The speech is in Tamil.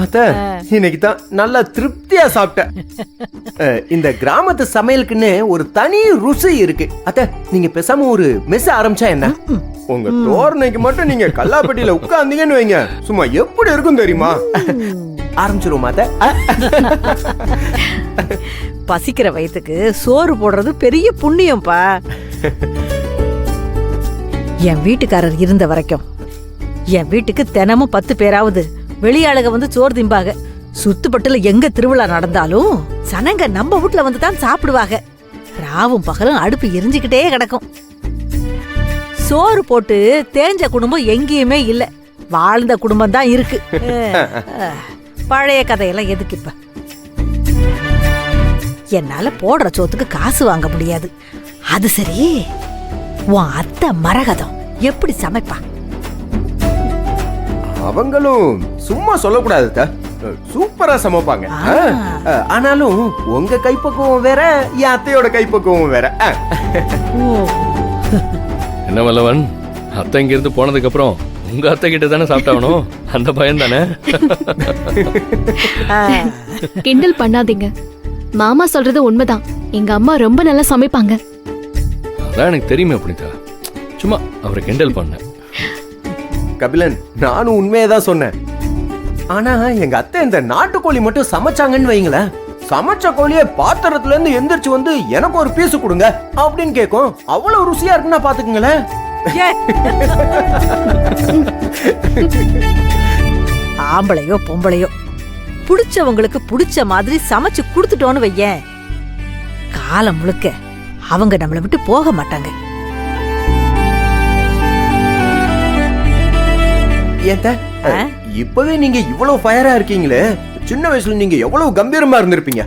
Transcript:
அத்த இன்னைக்கு தான் நல்லா திருப்தியா சாப்பிட்டேன். இந்த கிராமத்து சமையலுக்குன்னு ஒரு தனி ருசி இருக்கு. அத்த நீங்க பேசாம ஒரு மெஸ் ஆரம்பிச்சா என்ன? உங்க தோரணைக்கு மட்டும் நீங்க கல்லாப்பட்டியில உட்கார்ந்தீங்கன்னு வைங்க, சும்மா எப்படி இருக்கும் தெரியுமா? ஆரம்பிச்சிருவோமா அத்த? பசிக்கிற வயிற்றுக்கு சோறு போடுறது பெரிய புண்ணியம்பா. என் வீட்டுக்காரர் இருந்த வரைக்கும் என் வீட்டுக்கு தினமும் 10 பேராவது வெளியாளுக வந்து சோறு திம்பாக. சுத்துப்பட்டுல எங்க திருவிழா நடந்தாலும் சனங்க நம்ம வீட்டுல வந்து தான் சாப்பிடுவாங்க. ராவும் பகலும் அடுப்பு எரிஞ்சுக்கிட்டே கிடக்கும். சோறு போட்டு தேஞ்ச குடும்பம் எங்கேயுமே இல்ல, வாழ்ந்த குடும்பம் தான் இருக்கு. பழைய கதையெல்லாம் எதுக்கு இப்ப? என்னால போடுற சோத்துக்கு காசு வாங்க முடியாது. அது சரி, உன் அத்தை மரகதம் எப்படி சமைப்பா? அவங்களும் சும்மா சொல்லக்கூடாது, சூப்பரா சமைப்பாங்க. ஆனாலும் உங்க கைப்பக்குவம் வேற, என் அத்தையோட கைப்பக்குவம் வேற. என்ன வல்லவன், அத்தை இங்க இருந்து போனதுக்கு அப்புறம் உங்க அத்தை கிட்ட தானே சாப்பிட்டாகணும், அந்த பயம் தானே? கிண்டல் பண்ணாதீங்க, மாமா சொல்றது உண்மைதான். எங்க அம்மா ரொம்ப நல்லா சமைப்பாங்க. அதான் எனக்கு தெரியுமே புனிதா, சும்மா அவரை கிண்டல் பண்ண. கபிலன், நானும் உண்மையதான் சொன்னேன். ஆனா எங்க அத்தை இந்த நாட்டுக்கோழி மட்டும் சமைச்சாங்கன்னு வைங்களேன், சமைச்ச கோழிய பாத்திரத்துல இருந்து எந்திரிச்சு வந்து எனக்கு ஒரு பீஸ் கொடுங்க அப்படின்னு கேட்கும். அவ்வளவு ருசியா இருக்குன்னா பாத்துக்குங்களேன். ஆம்பளையோ பொம்பளையோ புடிச்சவங்களுக்கு புடிச்ச மாதிரி சமைச்சு குடுத்துட்டோன்னு வையேன், காலம் முழுக்க அவங்க நம்மளை விட்டு போக மாட்டாங்க. ஏத்த இப்பவே நீங்க இவ்வளவு ஃபயரா இருக்கீங்களே, சின்ன வயசுல நீங்க எவ்வளவு கம்பீரமா இருந்திருப்பீங்க.